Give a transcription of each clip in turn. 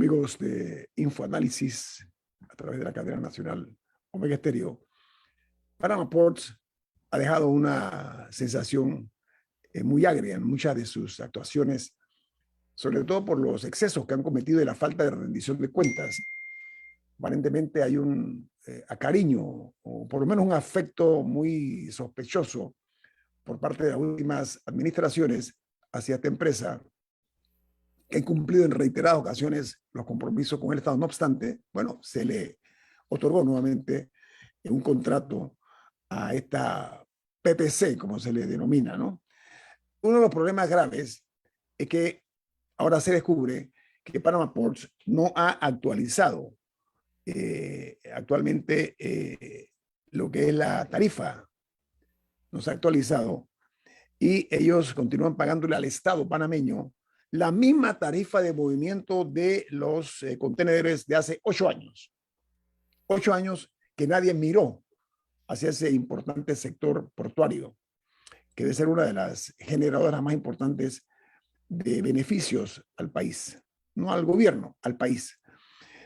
amigos de Infoanálisis a través de la cadena nacional Omega Estéreo. Panama Ports ha dejado una sensación muy agria en muchas de sus actuaciones, sobre todo por los excesos que han cometido y la falta de rendición de cuentas. Aparentemente hay un acariño, o por lo menos un afecto muy sospechoso por parte de las últimas administraciones hacia esta empresa, que ha incumplido en reiteradas ocasiones los compromisos con el Estado. No obstante, bueno, se le otorgó nuevamente un contrato a esta PPC, como se le denomina, ¿no? Uno de los problemas graves es que ahora se descubre que Panama Ports no ha actualizado actualmente lo que es la tarifa. No se ha actualizado y ellos continúan pagándole al Estado panameño la misma tarifa de movimiento de los contenedores de hace 8 años. 8 años que nadie miró hacia ese importante sector portuario, que debe ser una de las generadoras más importantes de beneficios al país, no al gobierno, al país.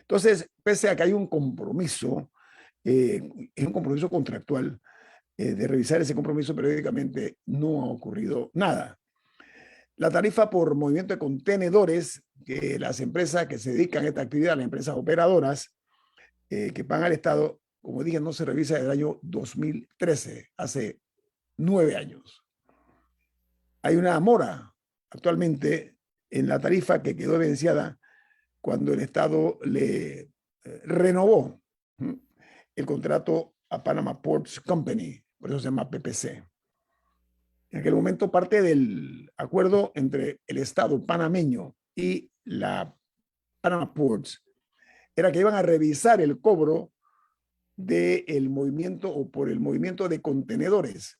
Entonces, pese a que hay un compromiso, es un compromiso contractual, de revisar ese compromiso periódicamente, no ha ocurrido nada. La tarifa por movimiento de contenedores, que las empresas que se dedican a esta actividad, las empresas operadoras, que pagan al Estado, como dije, no se revisa desde el año 2013, hace 9 años. Hay una mora actualmente en la tarifa que quedó evidenciada cuando el Estado le renovó el contrato a Panama Ports Company, por eso se llama PPC. En aquel momento parte del acuerdo entre el Estado panameño y la Panama Ports era que iban a revisar el cobro del movimiento o por el movimiento de contenedores.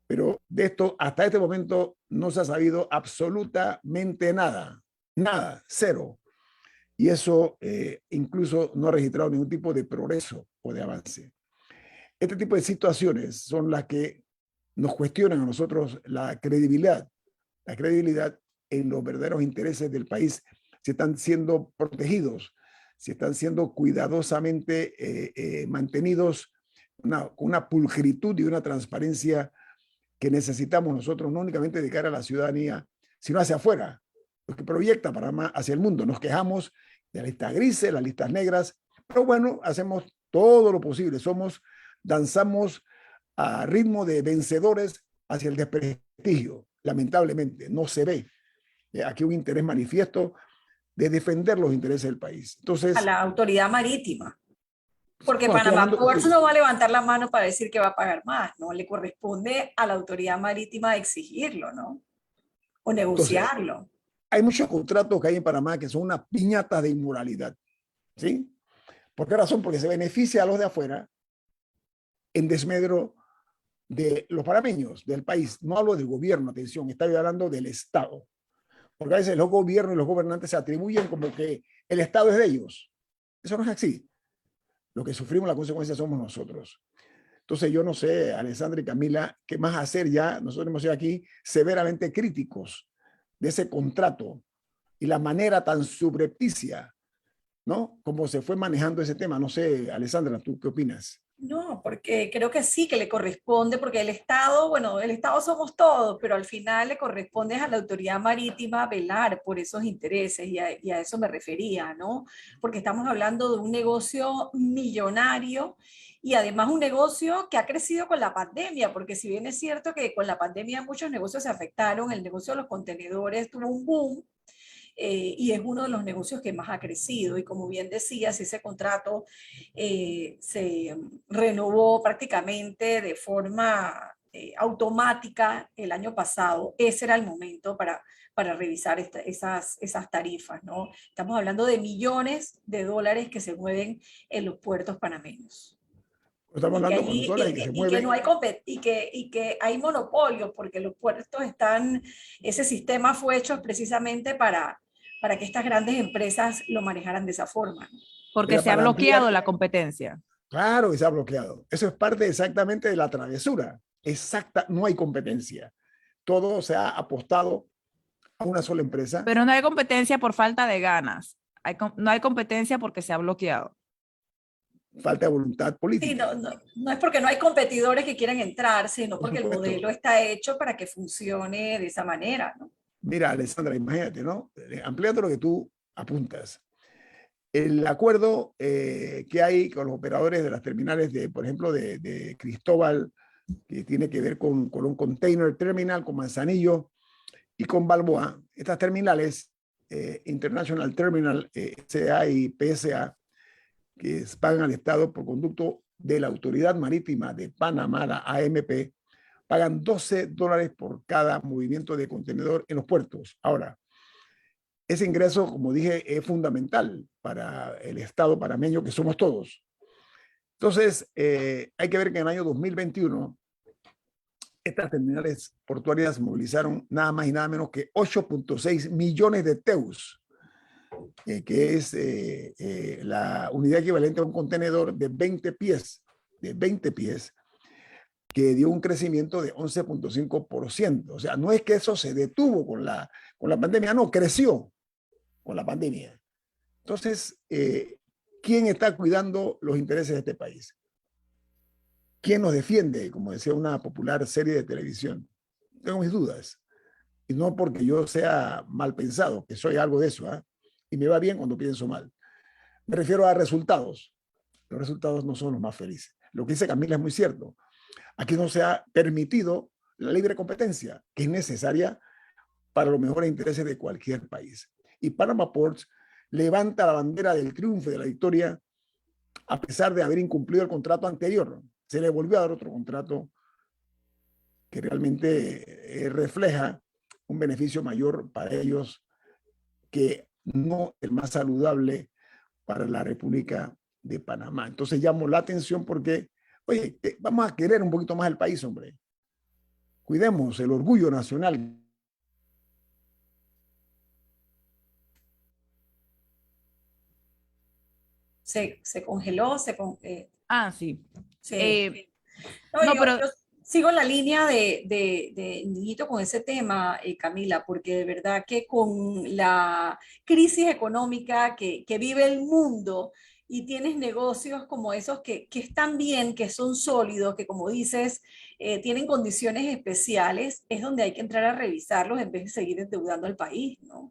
Pero de esto hasta este momento no se ha sabido absolutamente nada, nada, cero. Y eso incluso no ha registrado ningún tipo de progreso o de avance. Este tipo de situaciones son las que nos cuestionan a nosotros la credibilidad en los verdaderos intereses del país, si están siendo protegidos, si están siendo cuidadosamente mantenidos con una pulcritud y una transparencia que necesitamos nosotros, no únicamente de cara a la ciudadanía, sino hacia afuera, lo que proyecta Panamá hacia el mundo. Nos quejamos de las listas grises, las listas negras, pero bueno, hacemos todo lo posible, danzamos a ritmo de vencedores hacia el desprestigio. Lamentablemente, no se ve aquí un interés manifiesto de defender los intereses del país. Entonces, a la autoridad marítima. Porque bueno, Panama Ports no va a levantar la mano para decir que va a pagar más, ¿no? Le corresponde a la autoridad marítima exigirlo, ¿no? O negociarlo. Entonces, hay muchos contratos que hay en Panamá que son una piñata de inmoralidad, ¿sí? ¿Por qué razón? Porque se beneficia a los de afuera en desmedro de los panameños, del país. No hablo del gobierno, atención, estoy hablando del Estado. Porque a veces los gobiernos y los gobernantes se atribuyen como que el Estado es de ellos. Eso no es así. Lo que sufrimos la consecuencia somos nosotros. Entonces yo no sé, Alessandra y Camila, qué más hacer ya. Nosotros hemos sido aquí severamente críticos de ese contrato y la manera tan subrepticia, ¿no? Como se fue manejando ese tema. No sé, Alessandra, ¿tú qué opinas? No, porque creo que sí, que le corresponde, porque el Estado, bueno, el Estado somos todos, pero al final le corresponde a la autoridad marítima velar por esos intereses y a eso me refería, ¿no? Porque estamos hablando de un negocio millonario y además un negocio que ha crecido con la pandemia, porque si bien es cierto que con la pandemia muchos negocios se afectaron, el negocio de los contenedores tuvo un boom. Y es uno de los negocios que más ha crecido. Y como bien decías, ese contrato se renovó prácticamente de forma automática el año pasado. Ese era el momento para revisar esas tarifas, ¿no? Estamos hablando de millones de dólares que se mueven en los puertos panameños. Estamos hablando con dólares que se mueven. No hay y que hay monopolio, porque los puertos están, ese sistema fue hecho precisamente para que estas grandes empresas lo manejaran de esa forma. Porque se ha bloqueado la competencia. Claro que se ha bloqueado. Eso es parte exactamente de la travesura. Exacta, no hay competencia. Todo se ha apostado a una sola empresa. Pero no hay competencia por falta de ganas. No hay competencia porque se ha bloqueado. Falta de voluntad Sí, política. no es porque no hay competidores que quieran entrar, sino Por porque el supuesto. modelo está hecho para que funcione de esa manera, ¿no? Mira, Alessandra, imagínate, ¿no? Ampliando lo que tú apuntas. El acuerdo que hay con los operadores de las terminales de, por ejemplo, de Cristóbal, que tiene que ver con un container terminal, con Manzanillo y con Balboa, estas terminales, International Terminal, SA y PSA, que pagan al Estado por conducto de la Autoridad Marítima de Panamá, la AMP, pagan $12 por cada movimiento de contenedor en los puertos. Ahora, ese ingreso, como dije, es fundamental para el Estado panameño, que somos todos. Entonces, hay que ver que en el año 2021, estas terminales portuarias movilizaron nada más y nada menos que 8.6 millones de TEUs, que es la unidad equivalente a un contenedor de 20 pies, que dio un crecimiento de 11.5%. O sea, no es que eso se detuvo con la pandemia, no, creció con la pandemia. Entonces, ¿quién está cuidando los intereses de este país? ¿Quién nos defiende? Como decía una popular serie de televisión. Tengo mis dudas. Y no porque yo sea mal pensado, que soy algo de eso, ¿eh? Y me va bien cuando pienso mal. Me refiero a resultados. Los resultados no son los más felices. Lo que dice Camila es muy cierto. Aquí no se ha permitido la libre competencia, que es necesaria para los mejores intereses de cualquier país. Y Panama Ports levanta la bandera del triunfo, de la victoria, a pesar de haber incumplido el contrato anterior. Se le volvió a dar otro contrato que realmente refleja un beneficio mayor para ellos, que no el más saludable para la República de Panamá. Entonces llamó la atención porque, oye, vamos a querer un poquito más el país, hombre. Cuidemos el orgullo nacional. Se congeló, Sí. se. No, No, pero yo sigo en la línea de Ñito con ese tema, Camila, porque de verdad que con la crisis económica que vive el mundo y tienes negocios como esos que están bien, que son sólidos, que como dices, tienen condiciones especiales, es donde hay que entrar a revisarlos en vez de seguir endeudando al país, ¿no?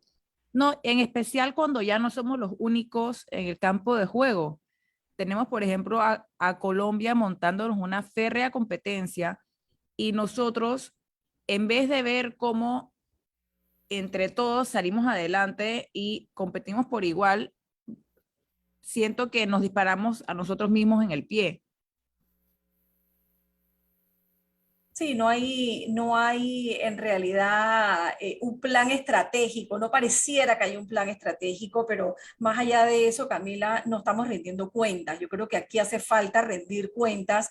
no, en especial cuando ya no somos los únicos en el campo de juego. Tenemos, por ejemplo, a Colombia montándonos una férrea competencia y nosotros, en vez de ver cómo entre todos salimos adelante y competimos por igual, siento que nos disparamos a nosotros mismos en el pie. Sí, no hay en realidad un plan estratégico, no pareciera que haya un plan estratégico, pero más allá de eso, Camila, no estamos rindiendo cuentas. Yo creo que aquí hace falta rendir cuentas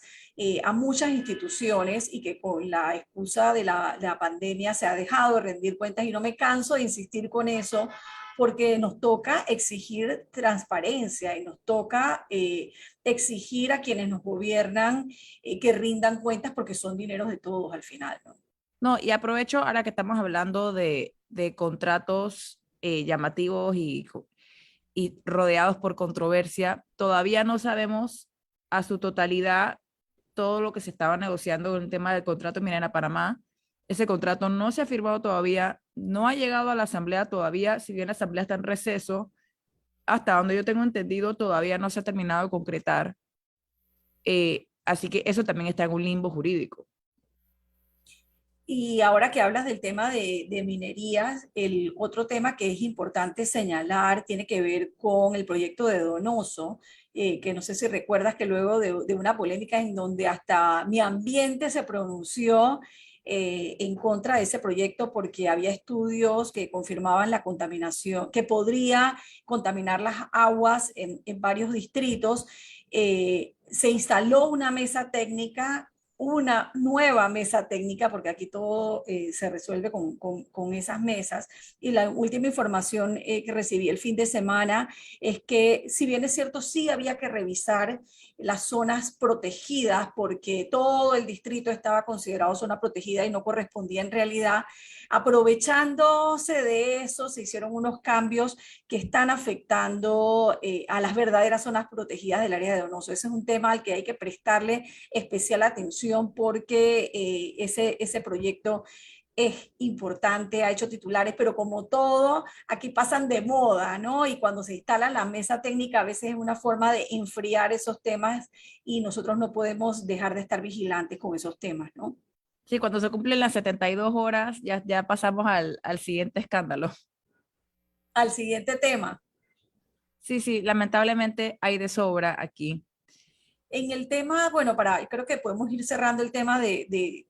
a muchas instituciones y que con la excusa de la pandemia se ha dejado de rendir cuentas y no me canso de insistir con eso porque nos toca exigir transparencia y nos toca exigir a quienes nos gobiernan que rindan cuentas porque son dineros de todos al final, ¿no? No, y aprovecho ahora que estamos hablando de contratos llamativos y rodeados por controversia, todavía no sabemos a su totalidad todo lo que se estaba negociando en el tema del contrato Minera Panamá. Ese contrato no se ha firmado todavía, no ha llegado a la asamblea todavía, si bien la asamblea está en receso, hasta donde yo tengo entendido todavía no se ha terminado de concretar. Así que eso también está en un limbo jurídico. Y ahora que hablas del tema de minerías, el otro tema que es importante señalar tiene que ver con el proyecto de Donoso, que no sé si recuerdas que luego de una polémica en donde hasta Mi Ambiente se pronunció en contra de ese proyecto porque había estudios que confirmaban la contaminación, que podría contaminar las aguas en varios distritos. Se instaló una mesa técnica una nueva mesa técnica, porque aquí todo se resuelve con esas mesas. Y la última información que recibí el fin de semana es que, si bien es cierto, sí había que revisar las zonas protegidas, porque todo el distrito estaba considerado zona protegida y no correspondía en realidad. Aprovechándose de eso, se hicieron unos cambios que están afectando a las verdaderas zonas protegidas del área de Donoso. Ese es un tema al que hay que prestarle especial atención, porque ese proyecto es importante, ha hecho titulares, pero como todo, aquí pasan de moda, ¿no? Y cuando se instala la mesa técnica, a veces es una forma de enfriar esos temas y nosotros no podemos dejar de estar vigilantes con esos temas, ¿no? Sí, cuando se cumplen las 72 horas, ya pasamos al siguiente escándalo. Al siguiente tema. Sí, sí, lamentablemente hay de sobra aquí. En el tema, bueno, creo que podemos ir cerrando el tema de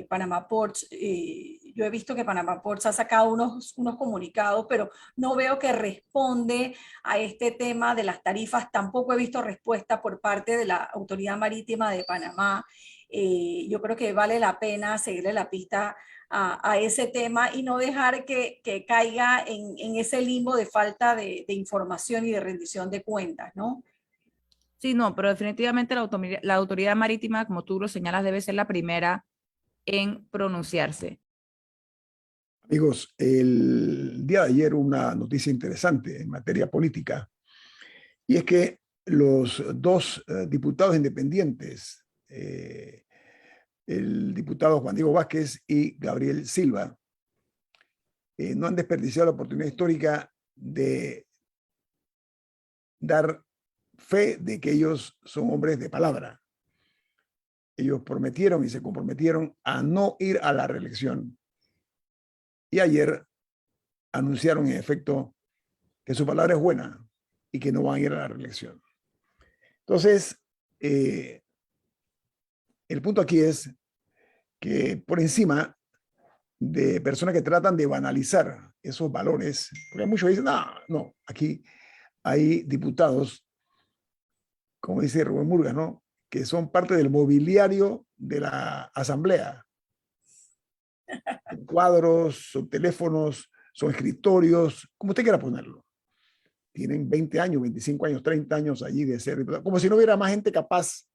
Panama Ports. Yo he visto que Panama Ports ha sacado unos comunicados, pero no veo que responde a este tema de las tarifas. Tampoco he visto respuesta por parte de la Autoridad Marítima de Panamá. Yo creo que vale la pena seguirle la pista a ese tema y no dejar que caiga en ese limbo de falta de información y de rendición de cuentas, ¿no? Sí, no, pero definitivamente la autoridad marítima, como tú lo señalas, debe ser la primera en pronunciarse. Amigos, el día de ayer una noticia interesante en materia política, y es que los dos diputados independientes, el diputado Juan Diego Vázquez y Gabriel Silva, no han desperdiciado la oportunidad histórica de dar fe de que ellos son hombres de palabra. Ellos prometieron y se comprometieron a no ir a la reelección. Y ayer anunciaron en efecto que su palabra es buena y que no van a ir a la reelección. Entonces, el punto aquí es que por encima de personas que tratan de banalizar esos valores, porque muchos dicen, no, no, aquí hay diputados, como dice Rubén Murgas, ¿no?, que son parte del mobiliario de la asamblea. Son cuadros, son teléfonos, son escritorios, como usted quiera ponerlo. Tienen 20 años, 25 años, 30 años allí de ser diputado, como si no hubiera más gente capaz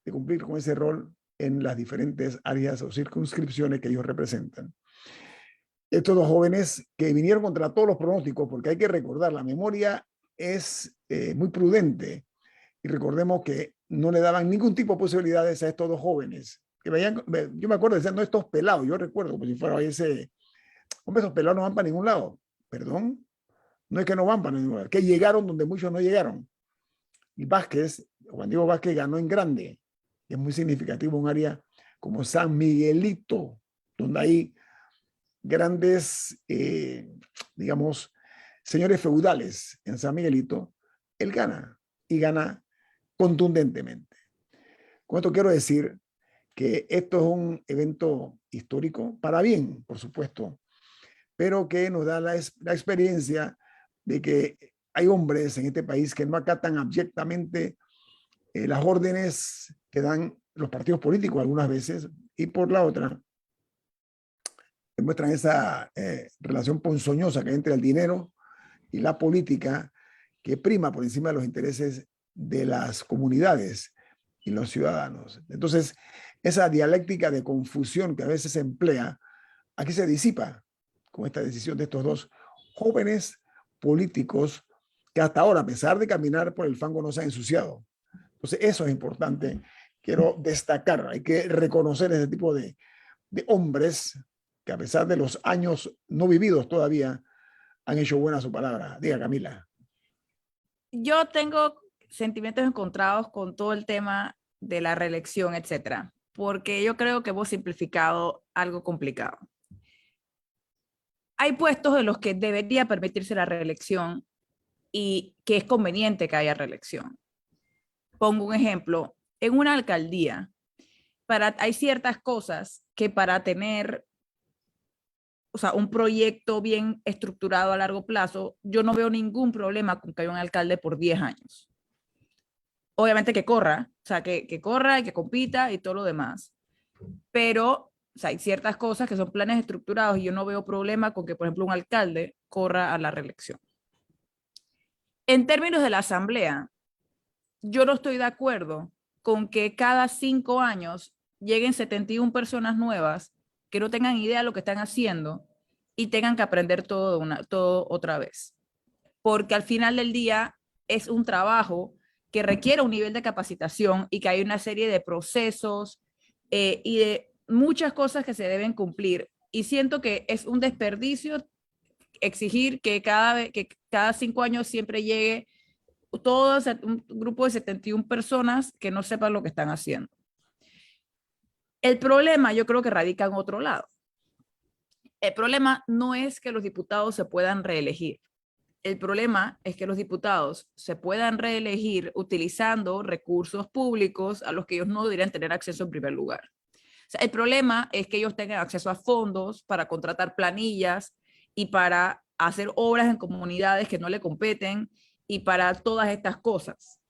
de cumplir con ese rol en las diferentes áreas o circunscripciones que ellos representan. Estos dos jóvenes que vinieron contra todos los pronósticos, porque hay que recordar, la memoria es muy prudente, y recordemos que no le daban ningún tipo de posibilidades a estos dos jóvenes, que veían, yo me acuerdo de decir, no, estos pelados, yo recuerdo como si fuera ese, hombre, esos pelados no van para ningún lado, perdón, no es que no van para ningún lado, que llegaron donde muchos no llegaron. Y Vázquez, Juan Diego Vázquez, ganó en grande, es muy significativo, un área como San Miguelito, donde hay grandes, digamos, señores feudales en San Miguelito. Él gana y gana contundentemente. Con esto quiero decir que esto es un evento histórico, para bien, por supuesto, pero que nos da la experiencia de que hay hombres en este país que no acatan abyectamente las órdenes que dan los partidos políticos algunas veces, y por la otra, demuestran esa relación ponzoñosa que hay entre el dinero y la política, que prima por encima de los intereses de las comunidades y los ciudadanos. Entonces, esa dialéctica de confusión que a veces se emplea, aquí se disipa con esta decisión de estos dos jóvenes políticos que hasta ahora, a pesar de caminar por el fango, no se han ensuciado. Entonces, eso es importante. Quiero destacar, hay que reconocer ese tipo de hombres que, a pesar de los años no vividos todavía, han hecho buena su palabra. Diga, Camila. Yo tengo sentimientos encontrados con todo el tema de la reelección, etcétera, porque yo creo que hemos simplificado algo complicado. Hay puestos en los que debería permitirse la reelección y que es conveniente que haya reelección. Pongo un ejemplo, en una alcaldía, hay ciertas cosas que para tener, o sea, un proyecto bien estructurado a largo plazo, yo no veo ningún problema con que haya un alcalde por 10 años. obviamente que corra, o sea, que corra y que compita y todo lo demás. Pero o sea, hay ciertas cosas que son planes estructurados y yo no veo problema con que, por ejemplo, un alcalde corra a la reelección. En términos de la asamblea, yo no estoy de acuerdo con que cada 5 años lleguen 71 personas nuevas que no tengan idea de lo que están haciendo y tengan que aprender todo otra vez. Porque al final del día es un trabajo que requiere un nivel de capacitación y que hay una serie de procesos y de muchas cosas que se deben cumplir. Y siento que es un desperdicio exigir que cada 5 años siempre llegue todo un grupo de 71 personas que no sepan lo que están haciendo. El problema yo creo que radica en otro lado. El problema no es que los diputados se puedan reelegir. El problema es que los diputados se puedan reelegir utilizando recursos públicos a los que ellos no deberían tener acceso en primer lugar. O sea, el problema es que ellos tengan acceso a fondos para contratar planillas y para hacer obras en comunidades que no le competen y para todas estas cosas.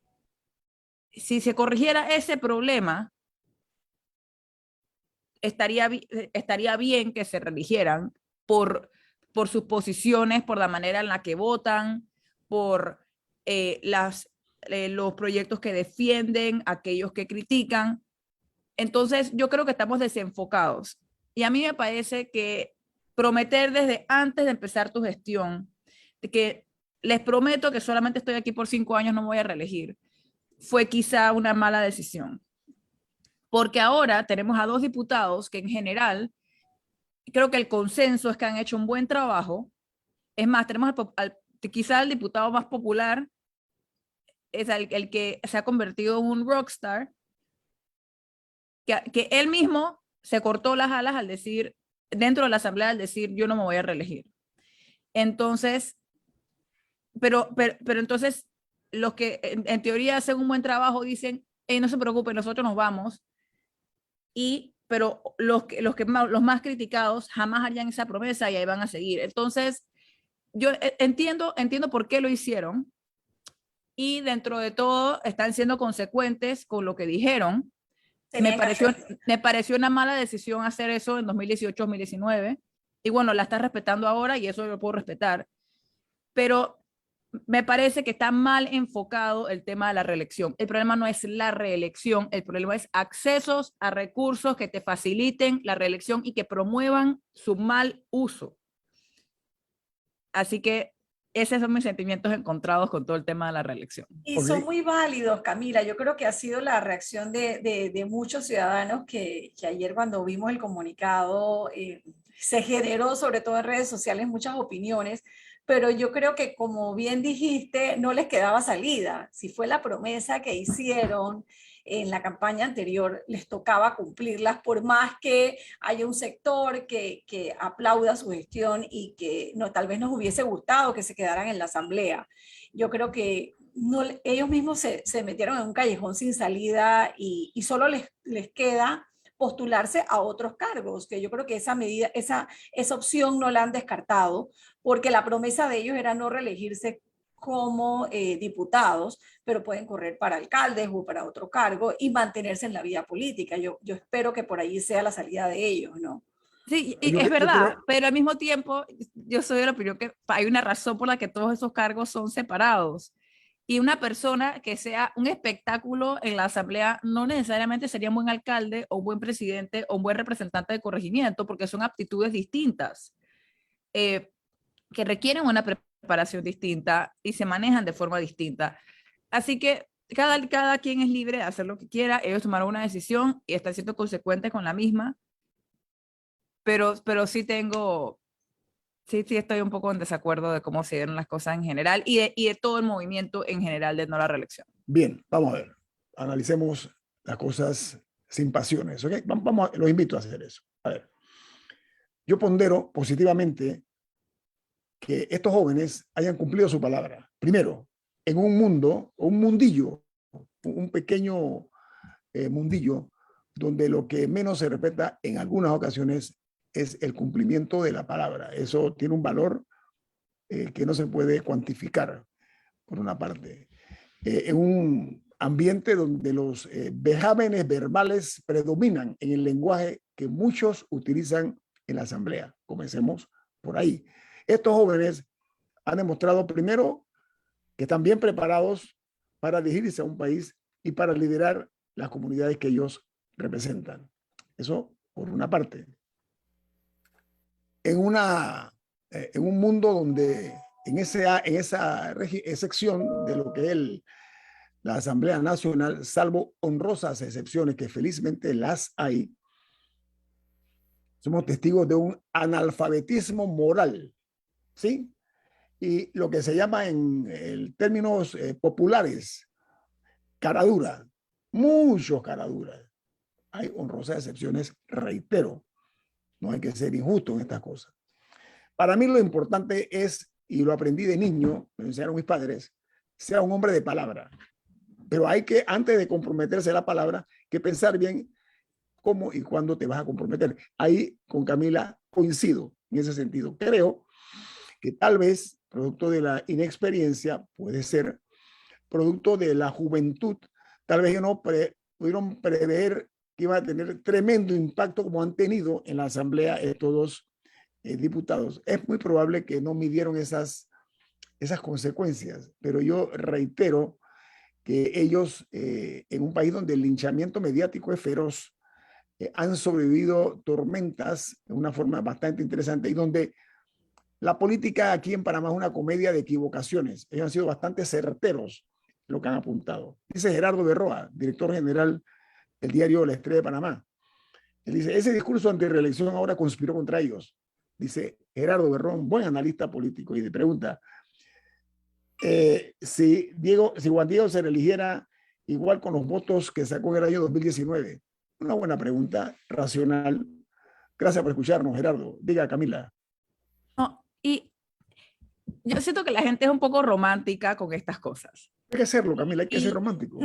Si se corrigiera ese problema, estaría bien que se reeligieran por sus posiciones, por la manera en la que votan, por los proyectos que defienden, aquellos que critican. Entonces, yo creo que estamos desenfocados. Y a mí me parece que prometer desde antes de empezar tu gestión, de que les prometo que solamente estoy aquí por 5 años, no me voy a reelegir, fue quizá una mala decisión. Porque ahora tenemos a 2 diputados que en general, creo que el consenso es que han hecho un buen trabajo. Es más, tenemos quizá el diputado más popular, es el que se ha convertido en un rockstar, que él mismo se cortó las alas al decir, dentro de la asamblea, al decir, yo no me voy a reelegir. Entonces, pero entonces, los que en teoría hacen un buen trabajo dicen, no se preocupen, nosotros nos vamos. Pero los más criticados jamás harían esa promesa y ahí van a seguir. Entonces, yo entiendo por qué lo hicieron y dentro de todo están siendo consecuentes con lo que dijeron. Me pareció una mala decisión hacer eso en 2018-2019 y bueno, la está respetando ahora y eso lo puedo respetar, pero me parece que está mal enfocado el tema de la reelección. El problema no es la reelección, el problema es accesos a recursos que te faciliten la reelección y que promuevan su mal uso. Así que esos son mis sentimientos encontrados con todo el tema de la reelección. Y son muy válidos, Camila. Yo creo que ha sido la reacción de muchos ciudadanos que ayer cuando vimos el comunicado se generó, sobre todo en redes sociales, muchas opiniones, pero yo creo que como bien dijiste, no les quedaba salida. Si fue la promesa que hicieron en la campaña anterior, les tocaba cumplirlas, por más que haya un sector que aplauda su gestión y que no, tal vez nos hubiese gustado que se quedaran en la asamblea. Yo creo que no, ellos mismos se metieron en un callejón sin salida y solo les queda postularse a otros cargos, que yo creo que esa medida, esa opción no la han descartado, porque la promesa de ellos era no reelegirse como diputados, pero pueden correr para alcaldes o para otro cargo y mantenerse en la vida política. Yo espero que por ahí sea la salida de ellos, ¿no? Sí, es verdad, pero al mismo tiempo yo soy de la opinión que hay una razón por la que todos esos cargos son separados. Y una persona que sea un espectáculo en la asamblea no necesariamente sería un buen alcalde o un buen presidente o un buen representante de corregimiento, porque son aptitudes distintas que requieren una preparación distinta y se manejan de forma distinta. Así que cada quien es libre de hacer lo que quiera. Ellos tomaron una decisión y están siendo consecuentes con la misma. Pero sí estoy un poco en desacuerdo de cómo se dieron las cosas en general y de todo el movimiento en general de no la reelección. Bien, vamos a ver. Analicemos las cosas sin pasiones, ¿ok? Los invito a hacer eso. A ver, yo pondero positivamente que estos jóvenes hayan cumplido su palabra. Primero, en un mundo, un mundillo, un pequeño mundillo, donde lo que menos se respeta en algunas ocasiones es el cumplimiento de la palabra. Eso tiene un valor que no se puede cuantificar, por una parte. En un ambiente donde los vejámenes verbales predominan en el lenguaje que muchos utilizan en la asamblea. Comencemos por ahí. Estos jóvenes han demostrado primero que están bien preparados para dirigirse a un país y para liderar las comunidades que ellos representan. Eso por una parte. En un mundo donde en esa sección de lo que es la Asamblea Nacional, salvo honrosas excepciones que felizmente las hay, somos testigos de un analfabetismo moral, ¿sí? Y lo que se llama en términos populares, caradura, muchos caraduras. Hay honrosas excepciones, reitero, no hay que ser injusto en estas cosas. Para mí lo importante es, y lo aprendí de niño, me enseñaron mis padres, sea un hombre de palabra. Pero hay que, antes de comprometerse a la palabra, que pensar bien cómo y cuándo te vas a comprometer. Ahí con Camila coincido en ese sentido. Creo que tal vez, producto de la inexperiencia, puede ser producto de la juventud, tal vez no pudieron prever que iba a tener tremendo impacto como han tenido en la asamblea estos dos diputados. Es muy probable que no midieron esas consecuencias, pero yo reitero que ellos, en un país donde el linchamiento mediático es feroz, han sobrevivido tormentas de una forma bastante interesante y donde la política aquí en Panamá es una comedia de equivocaciones. Ellos han sido bastante certeros en lo que han apuntado. Dice Gerardo Berroa, director general del diario La Estrella de Panamá. Él dice, ese discurso antirreelección ahora conspiró contra ellos. Dice Gerardo Berrón, buen analista político, y le pregunta, si Juan Diego se reeligiera igual con los votos que sacó en el año 2019. Una buena pregunta, racional. Gracias por escucharnos, Gerardo. Diga, Camila. No, y yo siento que la gente es un poco romántica con estas cosas. Hay que serlo, Camila, hay que ser romántico.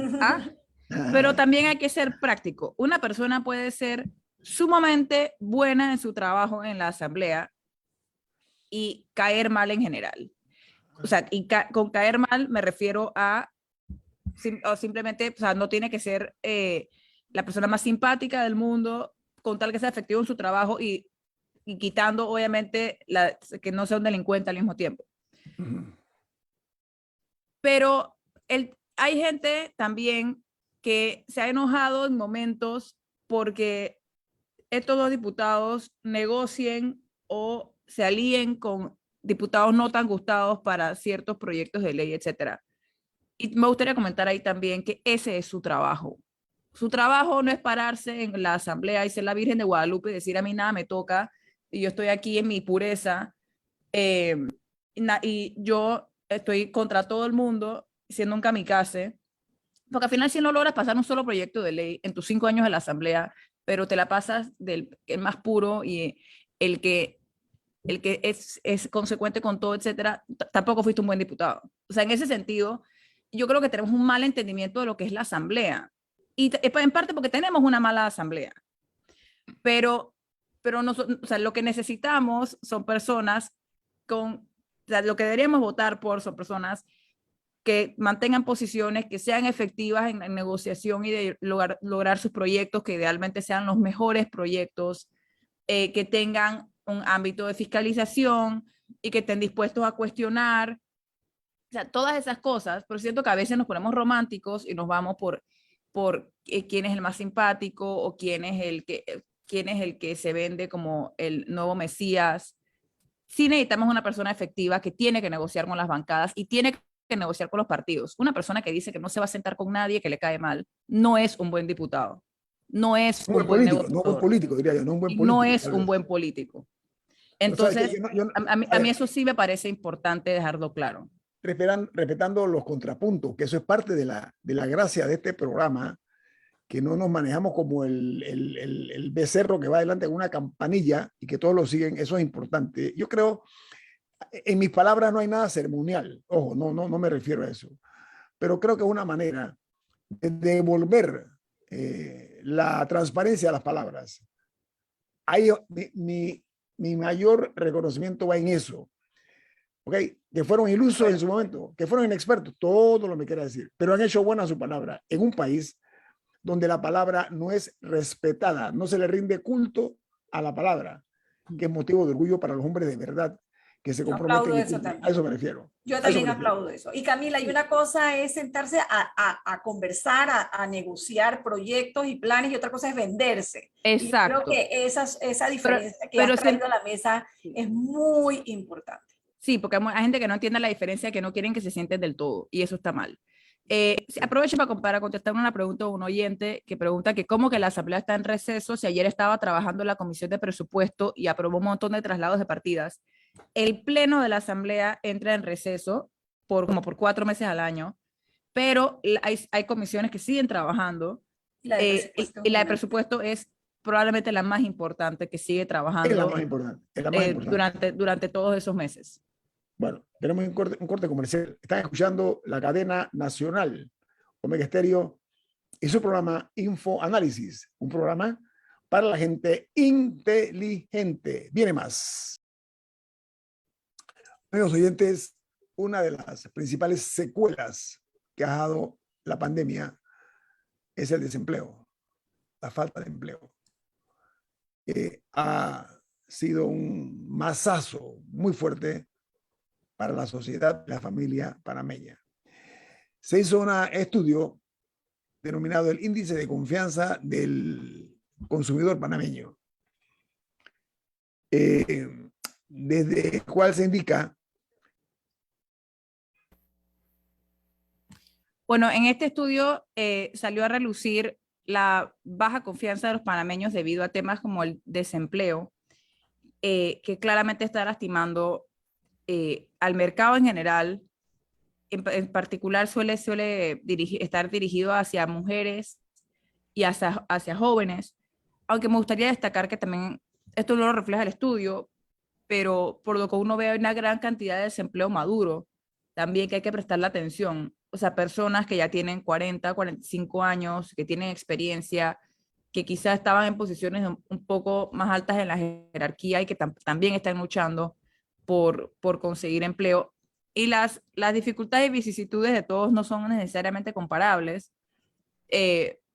Pero también hay que ser práctico. Una persona puede ser sumamente buena en su trabajo en la asamblea y caer mal en general. O sea, con caer mal me refiero a simplemente, o sea, no tiene que ser la persona más simpática del mundo con tal que sea efectivo en su trabajo y quitando, obviamente, que no sea un delincuente al mismo tiempo. Pero hay gente también que se ha enojado en momentos porque estos dos diputados negocien o se alíen con diputados no tan gustados para ciertos proyectos de ley, etcétera. Y me gustaría comentar ahí también que ese es su trabajo. Su trabajo no es pararse en la asamblea y ser la Virgen de Guadalupe y decir a mí nada me toca y yo estoy aquí en mi pureza y yo estoy contra todo el mundo siendo un kamikaze, porque al final si no logras pasar un solo proyecto de ley en tus 5 años de la asamblea, pero te la pasas del más puro y el que es consecuente con todo, etcétera, tampoco fuiste un buen diputado. O sea, en ese sentido, yo creo que tenemos un mal entendimiento de lo que es la asamblea. Y en parte porque tenemos una mala asamblea. Pero o sea, lo que necesitamos son personas o sea, lo que deberíamos votar por son personas que mantengan posiciones, que sean efectivas en negociación y de lograr sus proyectos, que idealmente sean los mejores proyectos, que tengan un ámbito de fiscalización y que estén dispuestos a cuestionar. O sea, todas esas cosas, pero siento que a veces nos ponemos románticos y nos vamos por quién es el más simpático o quién es el que se vende como el nuevo Mesías. Sí necesitamos una persona efectiva que tiene que negociar con las bancadas y tiene que negociar con los partidos. Una persona que dice que no se va a sentar con nadie, que le cae mal, no es un buen diputado. No es un buen negociador. No un buen político, diría yo, no un buen político. No es un buen político. Entonces, a mí eso sí me parece importante dejarlo claro. Respetando los contrapuntos, que eso es parte de la gracia de este programa, que no nos manejamos como el becerro que va adelante con una campanilla y que todos lo siguen, eso es importante. Yo creo, en mis palabras no hay nada ceremonial, ojo, no me refiero a eso, pero creo que es una manera de devolver la transparencia a las palabras. Ahí mi mayor reconocimiento va en eso, ¿ok? Que fueron ilusos en su momento, que fueron inexpertos, todo lo que quiera decir, pero han hecho buena su palabra en un país donde la palabra no es respetada, no se le rinde culto a la palabra, que es motivo de orgullo para los hombres de verdad, que se Yo aplaudo comprometen y eso cumplen. A también. eso me refiero. Yo A eso también me refiero. aplaudo eso. Y Camila, y una cosa es sentarse a conversar, a negociar proyectos y planes, y otra cosa es venderse. Y yo creo Exacto. que esa Pero, diferencia que has pero traído a la mesa es muy importante. sí, porque hay gente que no entiende la diferencia, que no quieren que se sienten del todo, y eso está mal. Aprovecho para contestar una pregunta de un oyente que pregunta que cómo que la asamblea está en receso si ayer estaba trabajando en la comisión de presupuesto y aprobó un montón de traslados de partidas. El pleno de la asamblea entra en receso como por 4 meses al año, pero hay comisiones que siguen trabajando, Y la de presupuesto es y la de una. presupuesto es probablemente la más importante, que sigue Es la trabajando más importante. Es la más importante. durante todos esos meses. Bueno, tenemos un corte comercial. Están escuchando la cadena nacional Omega Estéreo y su programa Info Análisis, un programa para la gente inteligente. Viene más. Amigos oyentes, una de las principales secuelas que ha dado la pandemia es el desempleo, la falta de empleo. Ha sido un mazazo muy fuerte para la sociedad y la familia panameña. Se hizo un estudio denominado el Índice de Confianza del Consumidor Panameño, desde el cual se indica. Bueno, en este estudio salió a relucir la baja confianza de los panameños debido a temas como el desempleo, que claramente está lastimando al mercado en general. En particular suele estar dirigido hacia mujeres y hacia jóvenes, aunque me gustaría destacar que también esto no lo refleja el estudio, pero por lo que uno ve hay una gran cantidad de desempleo maduro, también que hay que prestarle atención. O sea, personas que ya tienen 40, 45 años, que tienen experiencia, que quizás estaban en posiciones un poco más altas en la jerarquía y que también están luchando por conseguir empleo. Y las dificultades y vicisitudes de todos no son necesariamente comparables,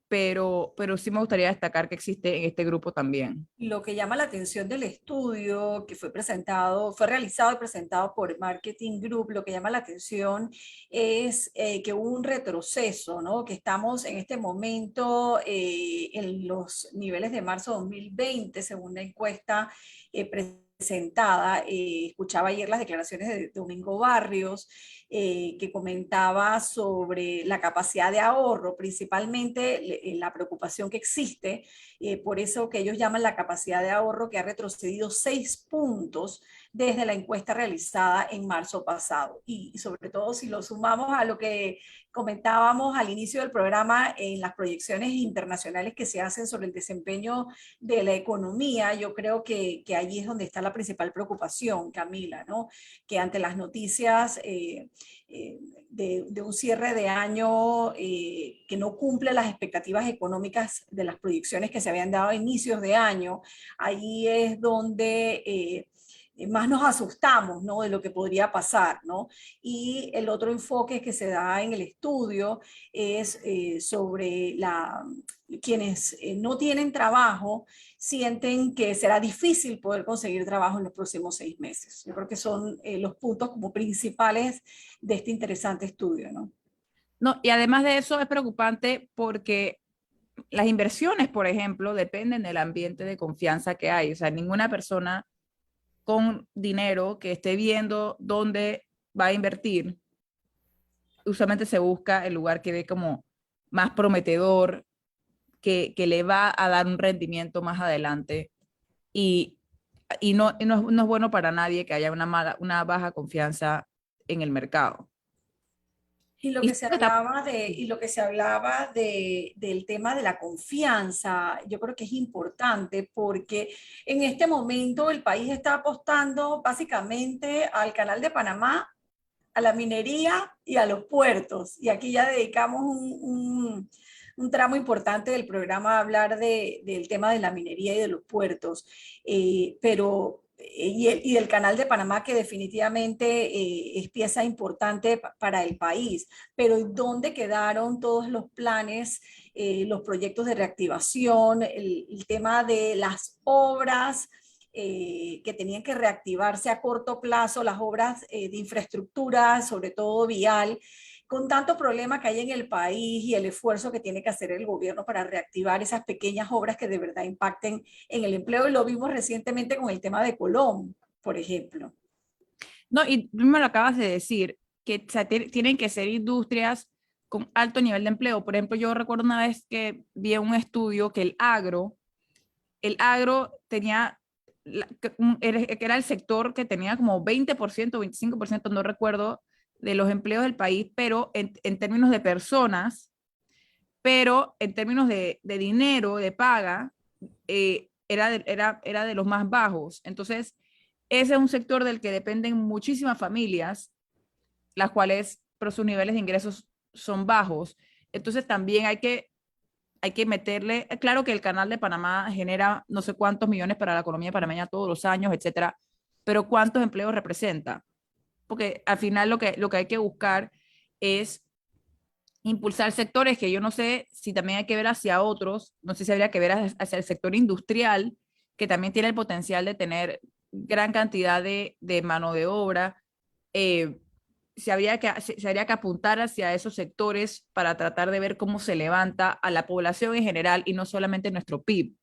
pero sí me gustaría destacar que existe en este grupo también. Lo que llama la atención del estudio que fue realizado y presentado por Marketing Group, lo que llama la atención es que hubo un retroceso, ¿no? Que estamos en este momento en los niveles de marzo de 2020, según la encuesta presentada. Escuchaba ayer las declaraciones de Domingo Barrios, que comentaba sobre la capacidad de ahorro, principalmente la preocupación que existe, por eso que ellos llaman la capacidad de ahorro, que ha retrocedido 6 puntos desde la encuesta realizada en marzo pasado. Y sobre todo si lo sumamos a lo que comentábamos al inicio del programa en las proyecciones internacionales que se hacen sobre el desempeño de la economía, yo creo que allí es donde está la principal preocupación, Camila, ¿no? Que ante las noticias de un cierre de año que no cumple las expectativas económicas de las proyecciones que se habían dado a inicios de año, ahí es donde más nos asustamos, ¿no? De lo que podría pasar, ¿no? Y el otro enfoque que se da en el estudio es sobre quienes no tienen trabajo, sienten que será difícil poder conseguir trabajo en los próximos 6 meses. Yo creo que son los puntos como principales de este interesante estudio, ¿no? No, y además de eso es preocupante porque las inversiones, por ejemplo, dependen del ambiente de confianza que hay. O sea, ninguna persona con dinero que esté viendo dónde va a invertir, usualmente se busca el lugar que ve como más prometedor, que le va a dar un rendimiento más adelante. Y, no es bueno para nadie que haya una baja confianza en el mercado. Y lo Y que se hablaba del tema de la confianza, yo creo que es importante porque en este momento el país está apostando básicamente al Canal de Panamá, a la minería y a los puertos. Y aquí ya dedicamos un tramo importante del programa a hablar del tema de la minería y de los puertos. Pero y del Canal de Panamá, que definitivamente es pieza importante para el país. Pero ¿dónde quedaron todos los planes, los proyectos de reactivación, el tema de las obras que tenían que reactivarse a corto plazo, las obras de infraestructura, sobre todo vial? Con tanto problema que hay en el país y el esfuerzo que tiene que hacer el gobierno para reactivar esas pequeñas obras que de verdad impacten en el empleo, y lo vimos recientemente con el tema de Colón, por ejemplo. No, y tú me lo acabas de decir, que o sea, tienen que ser industrias con alto nivel de empleo. Por ejemplo, yo recuerdo una vez que vi un estudio que el agro tenía, que era el sector que tenía como 20%, 25%, no recuerdo, de los empleos del país, pero en términos de personas, pero en términos de dinero, de paga, era de los más bajos. Entonces, ese es un sector del que dependen muchísimas familias, las cuales, pero sus niveles de ingresos son bajos. Entonces, también hay que meterle, claro que el Canal de Panamá genera no sé cuántos millones para la economía panameña todos los años, etcétera, pero ¿cuántos empleos representa? Porque al final lo que hay que buscar es impulsar sectores que yo no sé si también hay que ver hacia otros, no sé si habría que ver hacia el sector industrial, que también tiene el potencial de tener gran cantidad de mano de obra. Se habría que apuntar hacia esos sectores para tratar de ver cómo se levanta a la población en general y no solamente nuestro PIB,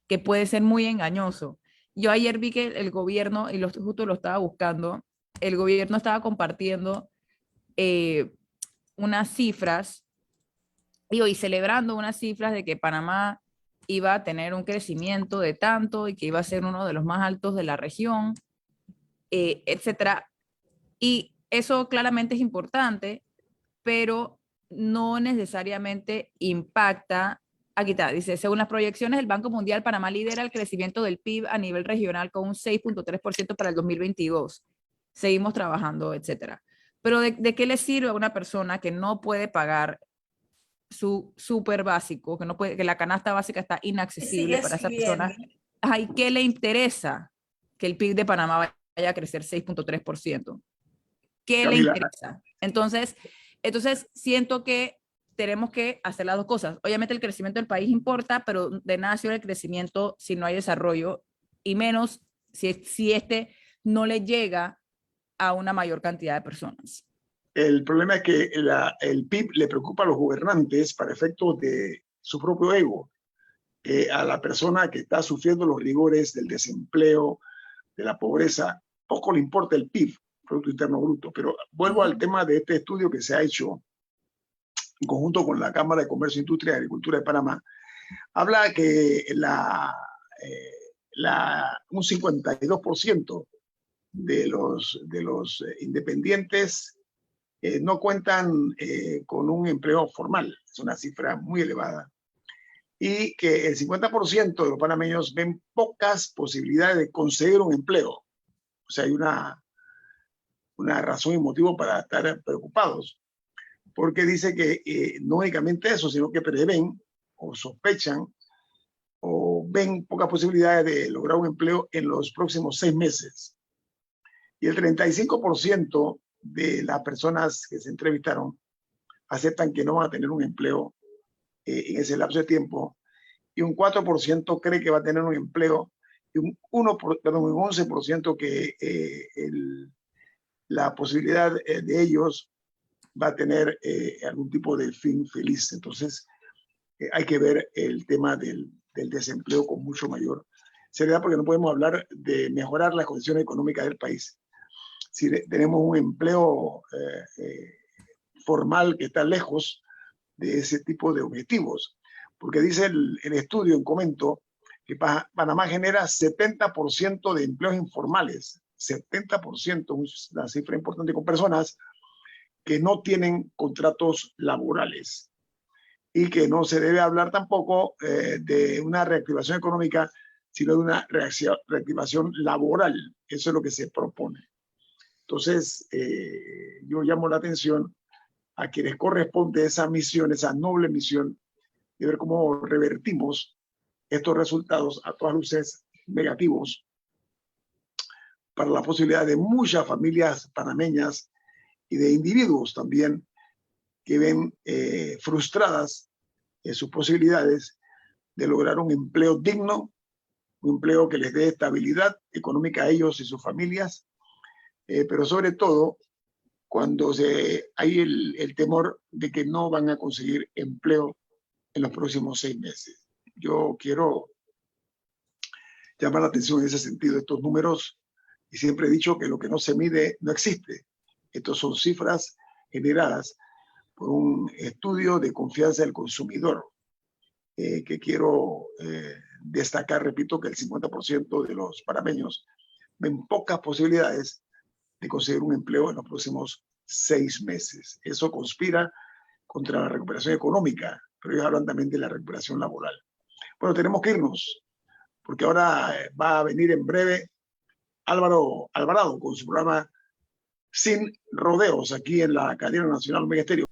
que puede ser muy engañoso. Yo ayer vi que el gobierno, y justo lo estaba buscando, el gobierno estaba compartiendo unas cifras y celebrando unas cifras de que Panamá iba a tener un crecimiento de tanto y que iba a ser uno de los más altos de la región, etcétera. Y eso claramente es importante, pero no necesariamente impacta. Aquí está, dice, según las proyecciones del Banco Mundial, Panamá lidera el crecimiento del PIB a nivel regional con un 6.3% para el 2022. Seguimos trabajando, etcétera. Pero ¿de qué le sirve a una persona que no puede pagar su súper básico, que, no puede, que la canasta básica está inaccesible para esa persona? ¿Y qué le interesa que el PIB de Panamá vaya a crecer 6.3%? ¿Qué le interesa? Entonces siento que tenemos que hacer las dos cosas. Obviamente el crecimiento del país importa, pero de nada sirve el crecimiento si no hay desarrollo, y menos si este no le llega a una mayor cantidad de personas. El problema es que el PIB le preocupa a los gobernantes para efectos de su propio ego. A la persona que está sufriendo los rigores del desempleo, de la pobreza, poco le importa el PIB, Producto Interno Bruto. Pero vuelvo al tema de este estudio que se ha hecho en conjunto con la Cámara de Comercio, Industria y Agricultura de Panamá. Habla que un 52% de los independientes no cuentan con un empleo formal. Es una cifra muy elevada. Y que el 50% de los panameños ven pocas posibilidades de conseguir un empleo. O sea, hay una razón y motivo para estar preocupados. Porque dice que no únicamente eso, sino que prevén o sospechan o ven pocas posibilidades de lograr un empleo en los próximos 6 meses. Y el 35% de las personas que se entrevistaron aceptan que no van a tener un empleo en ese lapso de tiempo, y un 4% cree que va a tener un empleo, y un 11% que la posibilidad de ellos va a tener algún tipo de fin feliz. Entonces, hay que ver el tema del desempleo con mucho mayor seriedad, porque no podemos hablar de mejorar las condiciones económicas del país si tenemos un empleo formal que está lejos de ese tipo de objetivos. Porque dice el estudio en comento que Panamá genera 70% de empleos informales, 70%, una cifra importante, con personas que no tienen contratos laborales, y que no se debe hablar tampoco de una reactivación económica, sino de una reactivación laboral. Eso es lo que se propone. Entonces, yo llamo la atención a quienes corresponde esa misión, esa noble misión, de ver cómo revertimos estos resultados a todas luces negativos para la posibilidad de muchas familias panameñas y de individuos también que ven frustradas sus posibilidades de lograr un empleo digno, un empleo que les dé estabilidad económica a ellos y sus familias, pero sobre todo cuando hay el temor de que no van a conseguir empleo en los próximos 6 meses. Yo quiero llamar la atención en ese sentido, estos números, y siempre he dicho que lo que no se mide no existe. Estos son cifras generadas por un estudio de confianza del consumidor, que quiero destacar, repito, que el 50% de los panameños ven pocas posibilidades de conseguir un empleo en los próximos 6 meses. Eso conspira contra la recuperación económica, pero ellos hablan también de la recuperación laboral. Bueno, tenemos que irnos, porque ahora va a venir en breve Álvaro Alvarado con su programa Sin Rodeos, aquí en la cadena nacional Omega Estéreo.